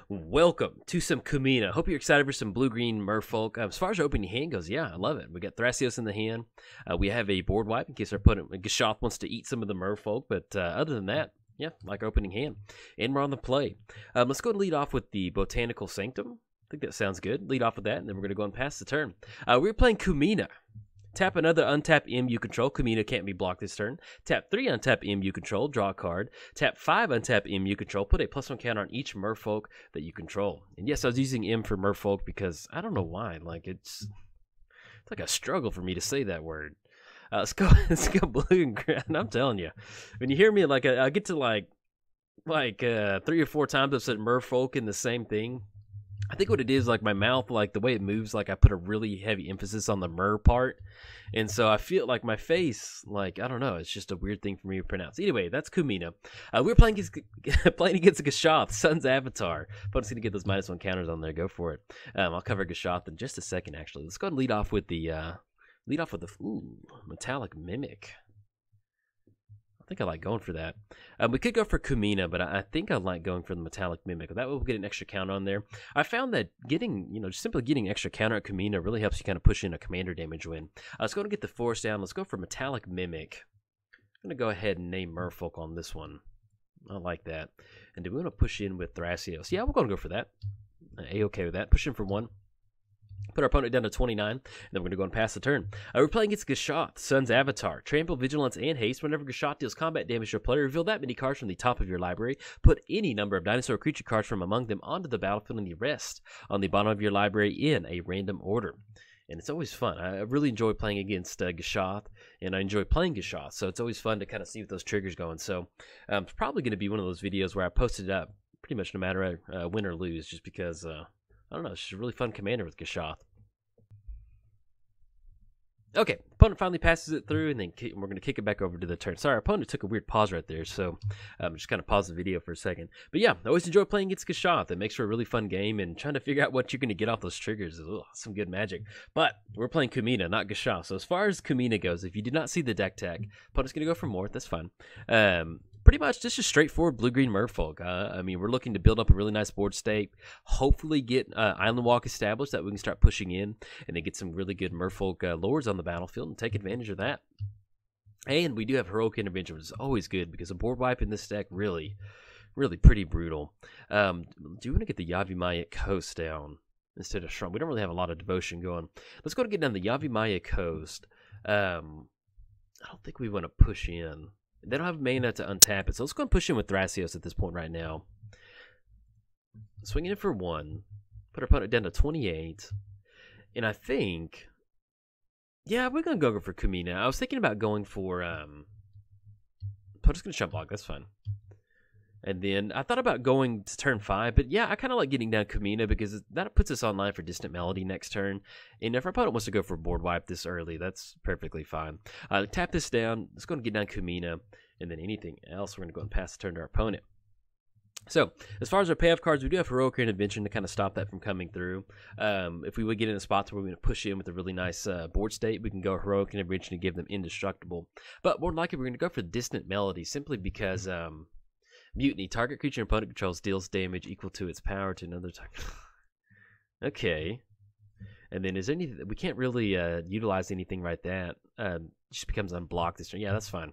Welcome to some Kumena. Hope you're excited for some blue-green merfolk. As far as our opening hand goes, yeah, I love it. We got Thrasios in the hand. We have a board wipe in case our opponent Gishath wants to eat some of the merfolk. But other than that, yeah, like our opening hand. And we're on the play. Let's go and lead off with the Botanical Sanctum. I think that sounds good. Lead off with that, and then we're going to go and pass the turn. We're playing Kumena. Tap another untap MU control. Kumena can't be blocked this turn. Tap 3 untap MU control. Draw a card. Tap 5 untap MU control. Put a +1 counter on each merfolk that you control. And yes, I was using M for merfolk because I don't know why. Like it's like a struggle for me to say that word. Let's go blue and green. I'm telling you, when you hear me, like I get to like 3 or 4 times I've said merfolk in the same thing. I think what it is, like my mouth, like the way it moves, like I put a really heavy emphasis on the mer part. And so I feel like my face, like, I don't know, it's just a weird thing for me to pronounce. Anyway, that's Kumena. We're playing against Gishath, Sun's Avatar. Opponent's going to get those -1 counters on there. Go for it. I'll cover Gishath in just a second, actually. Let's go and lead off with the Metallic Mimic. I think I like going for that. We could go for Kumena, but I think I like going for the Metallic Mimic. That way we'll get an extra counter on there. I found that just simply getting extra counter at Kumena really helps you kind of push in a commander damage win. Let's go and get the force down. Let's go for Metallic Mimic. I'm going to go ahead and name Merfolk on this one. I like that. And do we want to push in with Thrasios? Yeah, we're going to go for that. A-okay with that. Push in for 1. Put our opponent down to 29, and then we're going to go and pass the turn. We're playing against Gishath, Sun's Avatar. Trample, Vigilance, and Haste. Whenever Gishath deals combat damage to a player, reveal that many cards from the top of your library. Put any number of dinosaur creature cards from among them onto the battlefield, and the rest on the bottom of your library in a random order. And it's always fun. I really enjoy playing against Gishath, and I enjoy playing Gishath, so it's always fun to kind of see what those triggers going. So it's probably going to be one of those videos where I post it up pretty much no matter win or lose, just because, I don't know, it's just a really fun commander with Gishath. Okay, opponent finally passes it through, and then we're going to kick it back over to the turn. Sorry, our opponent took a weird pause right there, so just kind of pause the video for a second. But yeah, I always enjoy playing against Gishath. It makes for a really fun game, and trying to figure out what you're going to get off those triggers is some good magic. But we're playing Kumena, not Gishath. So as far as Kumena goes, if you did not see the deck tag, opponent's going to go for more. That's fine. Pretty much just a straightforward blue-green merfolk. I mean, we're looking to build up a really nice board state, hopefully get Island Walk established that we can start pushing in, and then get some really good merfolk lords on the battlefield and take advantage of that. And we do have Heroic Intervention, which is always good because a board wipe in this deck really pretty brutal. Do you want to get the Yavimaya Coast down instead of Shrunk? We don't really have a lot of devotion going. Let's go to get down the Yavimaya Coast. I don't think we want to push in. They don't have mana to untap it, so let's go and push in with Thrasios at this point right now. Swinging it for 1. Put our opponent down to 28. And I think, yeah, we're going to go for Kumena. I was thinking about going for, I'm just going to shut block, that's fine. And then I thought about going to turn 5, but yeah, I kind of like getting down Kumena because that puts us online for Distant Melody next turn. And if our opponent wants to go for a board wipe this early, that's perfectly fine. Tap this down. Let's go and get down Kumena, and then anything else, we're going to go and pass the turn to our opponent. So, as far as our payoff cards, we do have Heroic Intervention to kind of stop that from coming through. If we would get in a spot where we're going to push in with a really nice board state, we can go Heroic Intervention to give them Indestructible. But more than likely, we're going to go for Distant Melody simply because Mutiny. Target creature and opponent controls deals damage equal to its power to another target. Okay. And then is there anything we can't really utilize anything right that just becomes unblocked this turn. Yeah, that's fine.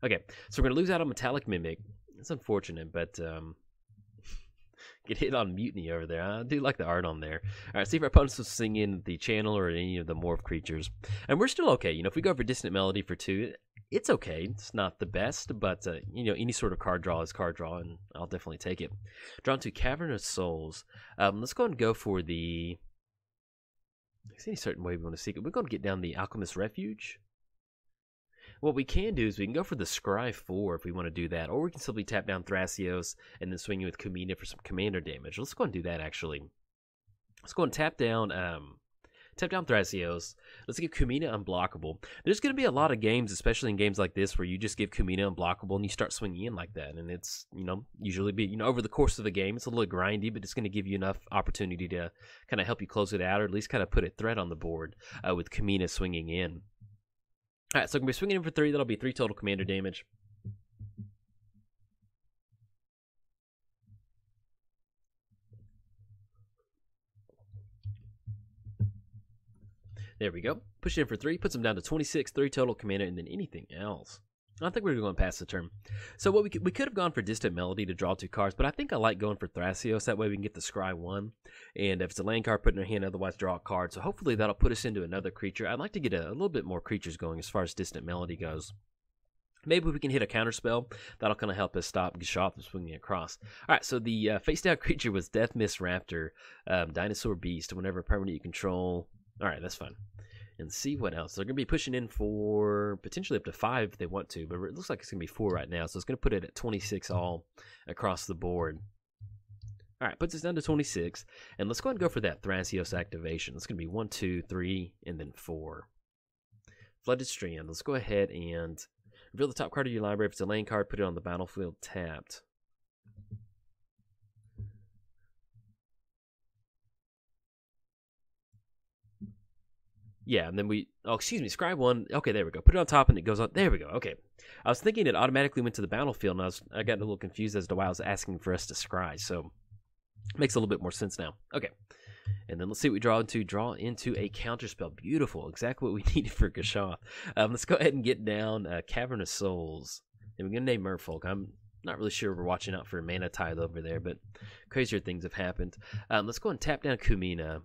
Okay, so we're gonna lose out on Metallic Mimic. It's unfortunate, but get hit on Mutiny over there. I do like the art on there. All right, see if our opponents will sing in the channel or any of the morph creatures, and we're still okay. You know, if we go for Distant Melody for 2. It's okay. It's not the best, but you know, any sort of card draw is card draw, and I'll definitely take it. Drawn to Cavern of Souls. Let's go and go for the. Is there any certain way we want to seek it? We're going to get down the Alchemist Refuge. What we can do is we can go for the Scry 4 if we want to do that, or we can simply tap down Thrasios and then swing in with Kumena for some commander damage. Let's go and do that actually. Let's go and tap down Thrasios. Let's give Kumena unblockable. There's going to be a lot of games, especially in games like this, where you just give Kumena unblockable and you start swinging in like that. And it's, you know, usually be, you know, over the course of the game, it's a little grindy, but it's going to give you enough opportunity to kind of help you close it out, or at least kind of put a threat on the board with Kumena swinging in. All right, so I'm going to be swinging in for 3. That'll be 3 total commander damage. There we go. Push it in for 3. Puts them down to 26, 3 total commander, and then anything else. I think we're going past the turn. So what we could have gone for Distant Melody to draw 2 cards, but I think I like going for Thrasios. That way we can get the Scry 1. And if it's a land card, put in our hand, otherwise draw a card. So hopefully that'll put us into another creature. I'd like to get a little bit more creatures going as far as Distant Melody goes. Maybe we can hit a counterspell. That'll kind of help us stop Gishath from swinging across. All right, so the face-down creature was Death Mist Raptor, Dinosaur Beast. Whenever permanent you control. All right, that's fine. And see what else. They're going to be pushing in for potentially up to 5 if they want to, but it looks like it's going to be 4 right now, so it's going to put it at 26 all across the board. All right, puts us down to 26, and let's go ahead and go for that Thrasios activation. It's going to be 1, 2, 3, and then 4. Flooded Strand. Let's go ahead and reveal the top card of your library. If it's a lane card, put it on the battlefield tapped. Yeah, and then Scribe 1. Okay, there we go. Put it on top and it goes on. There we go. Okay. I was thinking it automatically went to the battlefield, and I got a little confused as to why I was asking for us to scry. So, makes a little bit more sense now. Okay. And then let's see what we draw into. Draw into a counterspell. Beautiful. Exactly what we needed for Gishath. Let's go ahead and get down Cavern of Souls. And we're going to name Merfolk. I'm not really sure we're watching out for a mana tithe over there, but crazier things have happened. Let's go and tap down Kumena.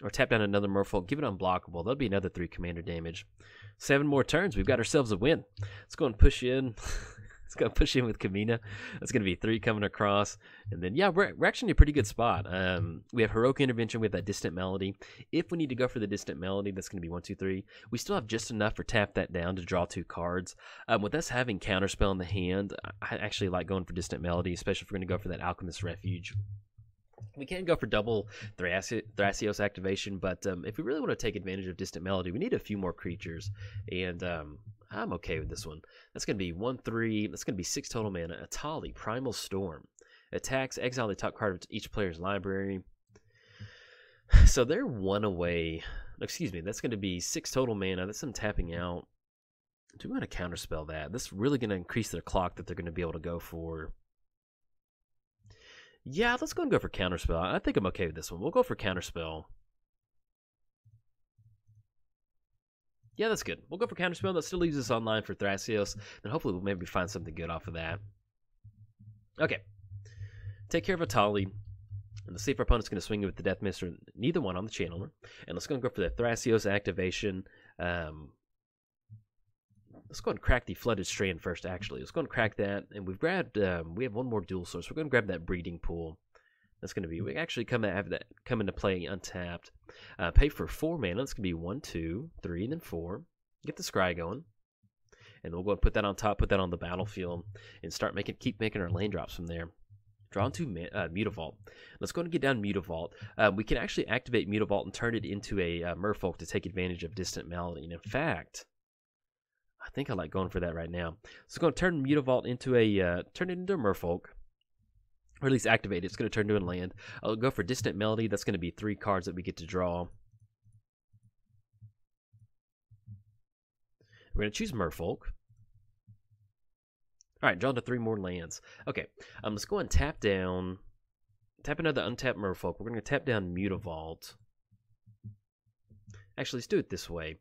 Or tap down another Merfolk. Give it unblockable. That'll be another 3 commander damage. 7 more turns. We've got ourselves a win. Let's go and push in. Let's go and push in with Kumena. That's going to be 3 coming across. And then, yeah, we're actually in a pretty good spot. We have Heroic Intervention. We have that Distant Melody. If we need to go for the Distant Melody, that's going to be 1, 2, 3. We still have just enough for tap that down to draw 2 cards. With us having Counterspell in the hand, I actually like going for Distant Melody, especially if we're going to go for that Alchemist Refuge. We can go for double Thrasios activation, but if we really want to take advantage of Distant Melody, we need a few more creatures, and I'm okay with this one. That's going to be 1, 3. That's going to be 6 total mana. Atali, Primal Storm. Attacks, exile the top card of each player's library. So they're 1 away. Excuse me, that's going to be 6 total mana. That's them tapping out. Do we want to counterspell that? That's really going to increase their clock that they're going to be able to go for. Yeah, let's go and go for Counterspell. I think I'm okay with this one. We'll go for Counterspell. Yeah, that's good. We'll go for Counterspell. That still leaves us online for Thrasios. Then hopefully we'll maybe find something good off of that. Okay. Take care of Atali. And let's see if our opponent's going to swing it with the Death Mist or neither one on the Channeler. And let's go and go for the Thrasios activation. Let's go ahead and crack the Flooded Strand first, actually. Let's go ahead and crack that. And we've grabbed, we have 1 more dual source. We're going to grab that Breeding Pool. That's going to be, we actually have that come into play untapped. Pay for 4 mana. That's going to be 1, 2, 3, and then 4. Get the Scry going. And we'll go and put that on top, put that on the battlefield, and keep making our lane drops from there. Draw into Mutavault. Let's go and get down Mutavault. We can actually activate Mutavault and turn it into a Merfolk to take advantage of Distant Melody. And in fact, I think I like going for that right now. So going to turn Mutavault into a Merfolk, or at least activate it. It's going to turn into a land. I'll go for Distant Melody. That's going to be 3 cards that we get to draw. We're going to choose Merfolk. All right, draw to 3 more lands. Okay, let's go and tap down. Tap another untapped Merfolk. We're going to tap down Mutavault. Actually, let's do it this way.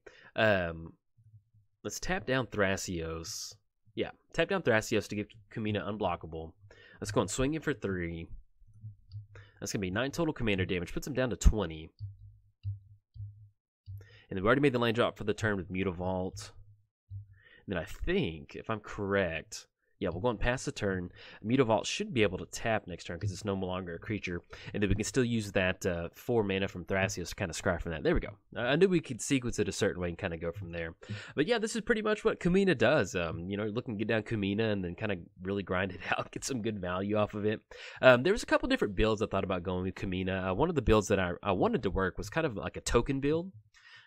Let's tap down Thrasios. Yeah, tap down Thrasios to give Kumena unblockable. Let's go and swing it for 3. That's going to be 9 total commander damage. Puts him down to 20. And then we already made the land drop for the turn with Mutavault. And then I think, if I'm correct, yeah, we'll go and pass the turn. Mutavault should be able to tap next turn because it's no longer a creature. And then we can still use that 4 mana from Thrasios to kind of scry from that. There we go. I knew we could sequence it a certain way and kind of go from there. But yeah, this is pretty much what Kumena does. You know, looking to get down Kumena and then kind of really grind it out, get some good value off of it. There was a couple different builds I thought about going with Kumena. One of the builds that I wanted to work was kind of like a token build.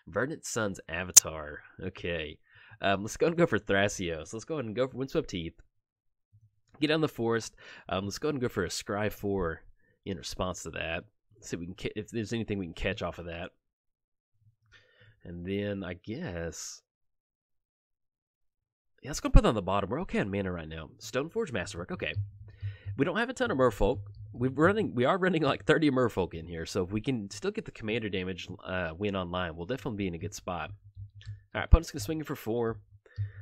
Verdant Sun's Avatar. Okay. Let's go and go for Thrasios. Let's go ahead and go for Windswept Teeth. Get down the forest. Let's go ahead and go for a Scry 4 in response to that. See if we can if there's anything we can catch off of that. And then I guess Yeah, let's go put that on the bottom. We're okay on mana right now. Stoneforge Masterwork. Okay. We don't have a ton of merfolk. We are running like 30 merfolk in here, so if we can still get the commander damage win online, we'll definitely be in a good spot. All right, opponent's gonna swing in for 4.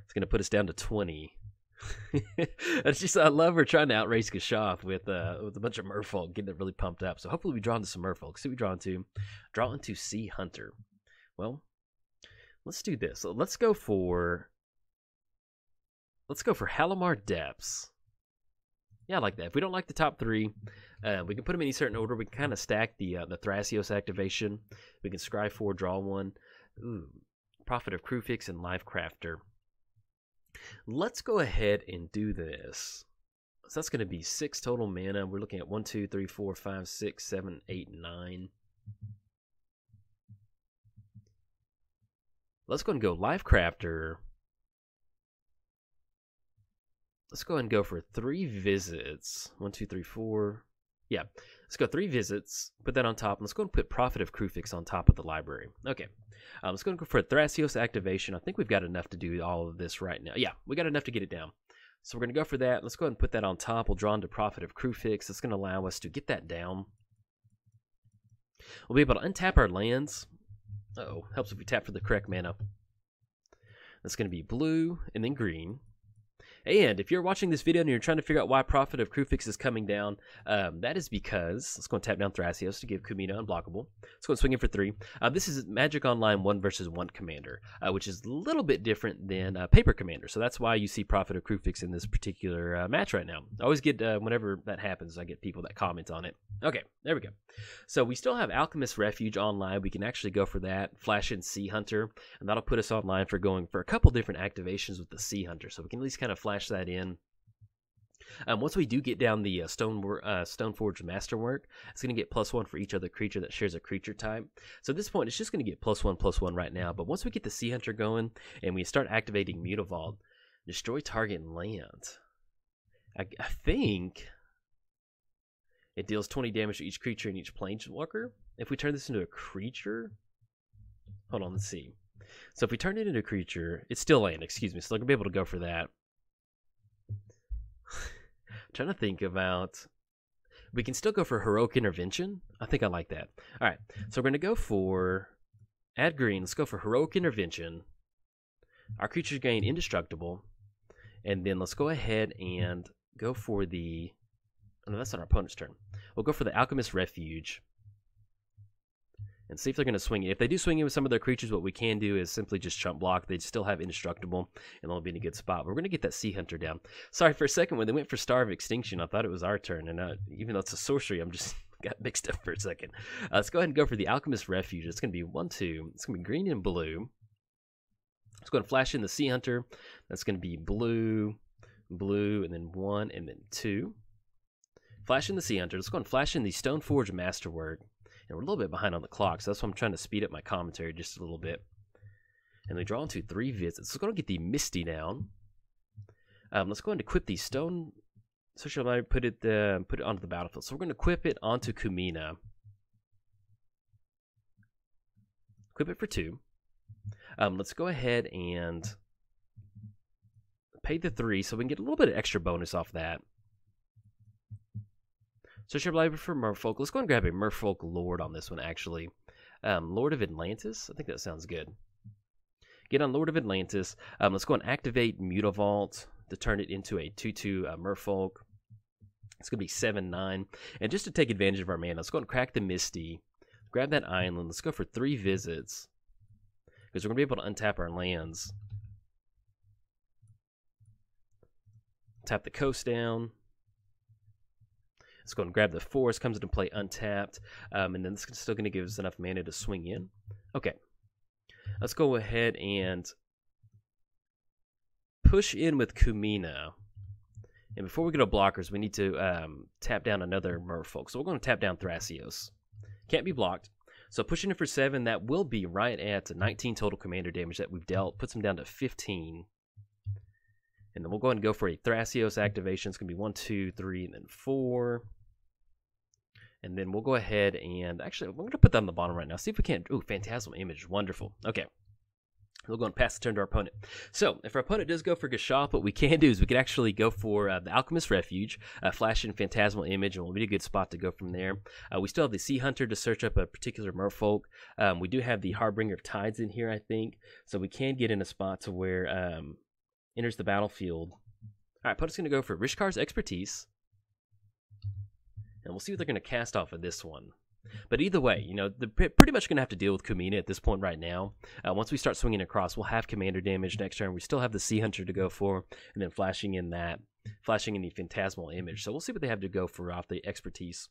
It's gonna put us down to 20. It's just I love her trying to outrace Gishath with a bunch of merfolk, getting it really pumped up. So hopefully we draw into some merfolk. See what we draw into. Draw into Sea Hunter. Well, let's do this. So let's go for Halimar Depths. Yeah, I like that. If we don't like the top 3, we can put them in any certain order. We can kind of stack the Thrasios activation. We can scry 4, draw 1. Ooh, Prophet of Crewfix and Live Crafter. Let's go ahead and do this. So that's going to be 6 total mana. We're looking at 1, 2, 3, 4, 5, 6, 7, 8, 9. Let's go and go Live Crafter. Let's go ahead and go for 3 visits. 1, 2, 3, 4. Yeah, let's go 3 visits. Put that on top. Let's go and put Prophet of Crewfix on top of the library. Okay, let's go and go for a Thrasios activation. I think we've got enough to do all of this right now. Yeah, we got enough to get it down. So we're going to go for that. Let's go ahead and put that on top. We'll draw into Prophet of Crewfix. It's going to allow us to get that down. We'll be able to untap our lands. Uh-oh, helps if we tap for the correct mana. That's going to be blue and then green. And if you're watching this video and you're trying to figure out why Prophet of Crewfix is coming down, that is because, let's go and tap down Thrasios to give Kumena unblockable. Let's go and swing in for 3. This is Magic Online 1 versus 1 Commander, which is a little bit different than Paper Commander. So that's why you see Prophet of Crewfix in this particular match right now. I always get, whenever that happens, I get people that comment on it. Okay, there we go. So we still have Alchemist Refuge online. We can actually go for that, flash in Sea Hunter, and that'll put us online for going for a couple different activations with the Sea Hunter. So we can at least kind of flash that in. Once we do get down the Stoneforge Masterwork, it's going to get +1 for each other creature that shares a creature type. So at this point, it's just going to get +1/+1 right now. But once we get the Sea Hunter going and we start activating Mutavault, destroy target land, I think it deals 20 damage to each creature and each planeswalker. If we turn this into a creature, hold on, let's see. So if we turn it into a creature, it's still land, excuse me. So they're going to be able to go for that. Trying to think about, we can still go for Heroic Intervention. I think I like that. All right, so we're going to go for add green. Let's go for Heroic Intervention. Our creatures gain indestructible, and then let's go ahead and go for the, oh, no, that's on our opponent's turn. We'll go for the Alchemist Refuge and see if they're going to swing it. If they do swing it with some of their creatures, what we can do is simply just chump block. They still have indestructible, and they'll be in a good spot. But we're going to get that Sea Hunter down. Sorry, for a second, when they went for Star of Extinction, I thought it was our turn. And even though it's a sorcery, I'm just got mixed up for a second. Let's go ahead and go for the Alchemist Refuge. It's going to be 1, 2. It's going to be green and blue. Let's go ahead and flash in the Sea Hunter. That's going to be blue, blue, and then 1, and then 2. Flash in the Sea Hunter. Let's go ahead and flash in the Stoneforge Masterwork. And we're a little bit behind on the clock, so that's why I'm trying to speed up my commentary just a little bit. And we draw into 3 visits. So we're going to get the Misty down. Let's go ahead and equip the Stone. So shall I put it onto the battlefield? So we're going to equip it onto Kumena. Equip it for 2. Let's go ahead and pay the 3, so we can get a little bit of extra bonus off that. So should I for Merfolk? Let's go and grab a Merfolk Lord on this one, actually. Lord of Atlantis? I think that sounds good. Get on Lord of Atlantis. Let's go and activate Mutavault to turn it into a 2/2 Merfolk. It's going to be 7/9. And just to take advantage of our mana, let's go and crack the Misty. Grab that island. Let's go for 3 visits, because we're going to be able to untap our lands. Tap the coast down. Let's go and grab the forest, comes into play untapped, and then this is still going to give us enough mana to swing in. Okay, let's go ahead and push in with Kumena. And before we go to blockers, we need to tap down another Merfolk. So we're going to tap down Thrasios. Can't be blocked. So pushing in for 7, that will be right at 19 total commander damage that we've dealt. Puts them down to 15. And then we'll go ahead and go for a Thrasios activation. It's going to be 1, 2, 3, and then 4. And then we'll go ahead and, actually, we're going to put that on the bottom right now. See if we can't, ooh, Phantasmal Image, wonderful. Okay. We'll go and pass the turn to our opponent. So, if our opponent does go for Gishath, what we can do is we can actually go for the Alchemist Refuge, flash in Phantasmal Image, and will be a good spot to go from there. We still have the Sea Hunter to search up a particular merfolk. We do have the Harbinger of Tides in here, I think, so we can get in a spot to where enters the battlefield. Alright, opponent's going to go for Rishkar's Expertise, and we'll see what they're going to cast off of this one. But either way, you know, they're pretty much going to have to deal with Kumena at this point right now. Once we start swinging across, we'll have commander damage next turn. We still have the Sea Hunter to go for, and then flashing in the Phantasmal Image. So we'll see what they have to go for off the Expertise.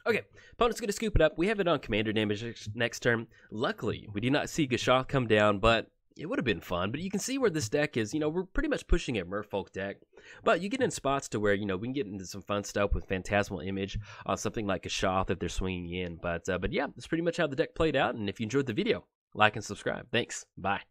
Okay, opponent's going to scoop it up. We have it on commander damage next turn. Luckily, we do not see Gishath come down, but it would have been fun. But you can see where this deck is. You know, we're pretty much pushing a merfolk deck. But you get in spots to where, you know, we can get into some fun stuff with Phantasmal Image on something like Gishath if they're swinging in. But yeah, that's pretty much how the deck played out. And if you enjoyed the video, like and subscribe. Thanks. Bye.